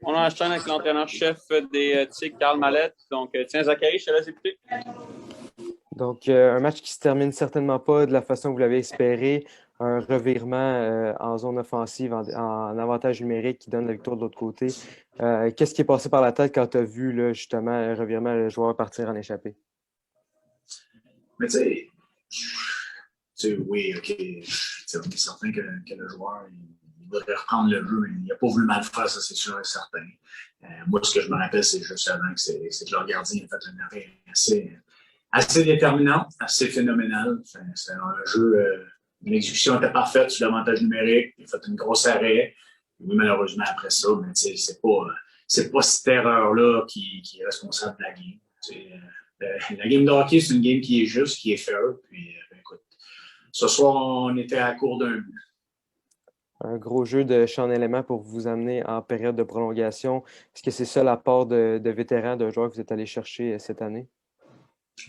On enchaîne avec l'entraîneur-chef des Tigres, Karl Mallette. Donc, tiens, Zachary, je te laisse écouter. Donc, un match qui se termine certainement pas de la façon que vous l'avez espéré. Un revirement en zone offensive, en avantage numérique qui donne la victoire de l'autre côté. Qu'est-ce qui est passé par la tête quand tu as vu là, justement un revirement, le joueur partir en échappée? Mais tu sais, oui, OK. On est certain que le joueur il voudrait reprendre le jeu. Il n'a pas voulu mal faire, ça, c'est sûr et certain. Moi, ce que je me rappelle, c'est juste avant que c'est que leur gardien a fait un arrêt assez déterminant, assez phénoménal. C'est un jeu, une exécution était parfaite sur l'avantage numérique. Il a fait une grosse arrêt. Oui, malheureusement, après ça, mais c'est pas cette erreur-là qui est responsable de la game. La game de hockey, c'est une game qui est juste, qui est fair. Puis, écoute, ce soir, on était à court d'un but. Un gros jeu de champ d'éléments pour vous amener en période de prolongation. Est-ce que c'est ça l'apport de vétérans, de joueurs que vous êtes allé chercher cette année?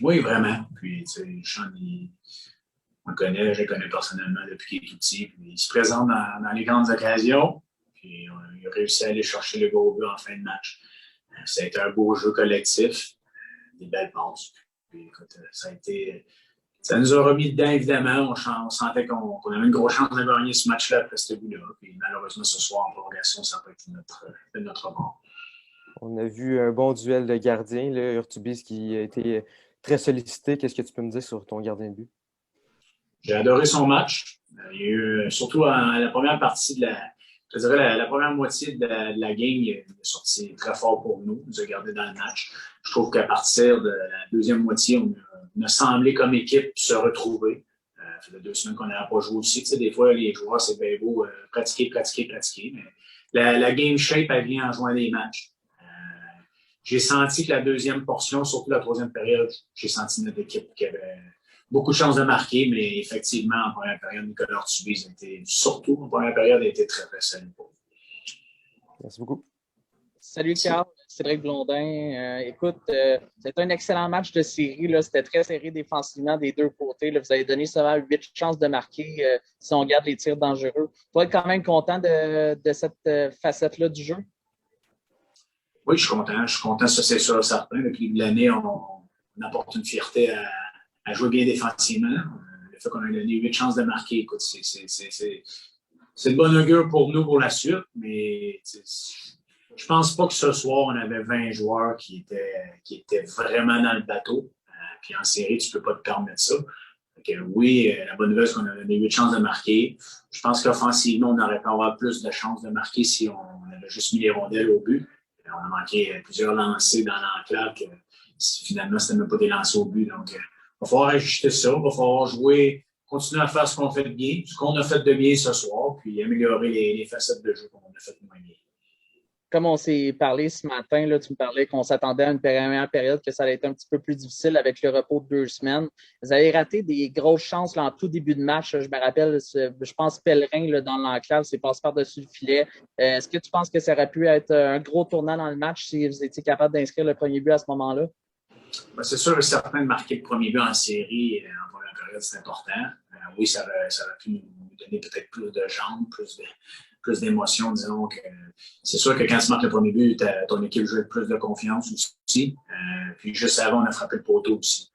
Oui, vraiment. Puis, tu sais, Sean, je le connais personnellement depuis qu'il est tout petit. Puis, il se présente dans les grandes occasions. Puis, il a réussi à aller chercher le gros but en fin de match. Ça a été un beau jeu collectif, des belles passes. Puis, écoute, ça nous a remis dedans, évidemment. On sentait qu'on avait une grosse chance de gagner ce match-là après ce but-là. Puis, malheureusement, ce soir, en prolongation, ça n'a pas été notre bord. On a vu un bon duel de gardiens, là, Urtubis qui a été très sollicité. Qu'est-ce que tu peux me dire sur ton gardien de but? J'ai adoré son match. Il y a eu, surtout à la première partie je dirais la première moitié de la game, il est sorti très fort pour nous. Il nous a gardé dans le match. Je trouve qu'à partir de la deuxième moitié, on a semblé comme équipe se retrouver. Ça fait 2 semaines qu'on n'avait pas joué aussi. Tu sais, des fois, les joueurs, c'est bien beau, pratiquer. Mais la game shape, elle vient en jouant des matchs. J'ai senti que la deuxième portion, surtout la troisième période, j'ai senti notre équipe qui avait beaucoup de chances de marquer, mais effectivement, en première période, Nicolas Urtubis surtout en première période, a été très, très solide. Merci beaucoup. Salut Carl, Cédric Blondin. Écoute, c'était un excellent match de série. Là. C'était très serré défensivement des deux côtés. Là. Vous avez donné seulement 8 chances de marquer si on regarde les tirs dangereux. Tu dois être quand même content de cette facette-là du jeu? Oui, je suis content. Je suis content, ça c'est sûr, certain. Depuis l'année, on apporte une fierté à jouer bien défensivement. Le fait qu'on a donné 8 chances de marquer, écoute, c'est de bon augure pour nous pour la suite, mais je pense pas que ce soir, on avait 20 joueurs qui étaient vraiment dans le bateau. Puis en série, tu peux pas te permettre ça. Oui, la bonne nouvelle, c'est qu'on a donné 8 chances de marquer. Je pense qu'offensivement, on aurait pu avoir plus de chances de marquer si on avait juste mis les rondelles au but. On a manqué plusieurs lancers dans l'enclave que finalement, c'était même pas des lancers au but. Donc, il va falloir ajuster ça. Il va falloir jouer, continuer à faire ce qu'on fait de bien, ce qu'on a fait de bien ce soir, puis améliorer les facettes de jeu qu'on a fait de moins bien. Comme on s'est parlé ce matin, là, tu me parlais qu'on s'attendait à une première période, que ça allait être un petit peu plus difficile avec le repos de 2 semaines. Vous avez raté des grosses chances là, en tout début de match. Je me rappelle, je pense Pellerin là, dans l'enclave, c'est passé par-dessus le filet. Est-ce que tu penses que ça aurait pu être un gros tournant dans le match si vous étiez capable d'inscrire le premier but à ce moment-là? Ben, c'est sûr et certain de marquer le premier but en série en première période, c'est important. Oui, ça aurait pu nous donner peut-être plus de jambes, plus d'émotions, disons. C'est sûr que quand tu marques le premier but, ton équipe joue avec plus de confiance aussi. Puis juste avant, on a frappé le poteau aussi.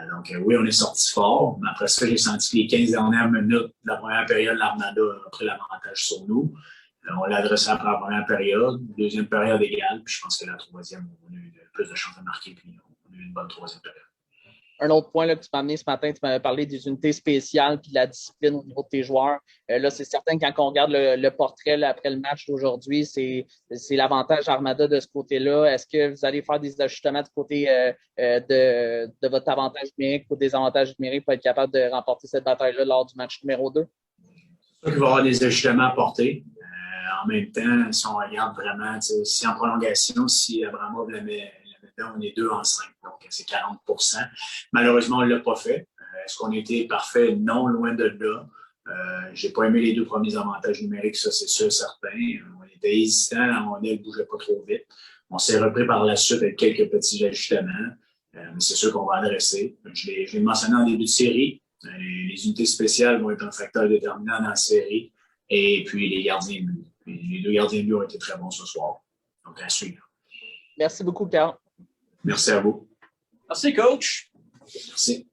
Donc oui, on est sorti fort. Mais après ça, j'ai senti que les 15 dernières minutes de la première période, l'Armada a pris l'avantage sur nous. On l'a adressé après la première période, deuxième période égale, puis je pense que la troisième, on a eu plus de chances de marquer, puis on a eu une bonne troisième période. Un autre point là, que tu m'as amené ce matin, tu m'avais parlé des unités spéciales puis de la discipline au niveau de tes joueurs. Là, c'est certain que quand on regarde le portrait là, après le match d'aujourd'hui, c'est l'avantage Armada de ce côté-là. Est-ce que vous allez faire des ajustements du côté de votre avantage numérique ou des avantages numériques pour être capable de remporter cette bataille-là lors du match numéro 2? C'est sûr qu'il va y avoir des ajustements à porter. En même temps, si on regarde vraiment, si en prolongation, si Abramov la met dedans, on est 2-5, donc c'est 40%. Malheureusement, on ne l'a pas fait. Est-ce qu'on a été parfait? Non, loin de là. Je n'ai pas aimé les 2 premiers avantages numériques, ça c'est sûr, certain. On était hésitant, la rondelle ne bougeait pas trop vite. On s'est repris par la suite avec quelques petits ajustements, mais c'est sûr qu'on va adresser. Je l'ai mentionné en début de série. Les unités spéciales vont être un facteur déterminant dans la série. Et puis les gardiens de but. Les 2 gardiens de but ont été très bons ce soir. Donc, à suivre. Merci beaucoup, Carl. Merci à vous. Merci, coach. Merci.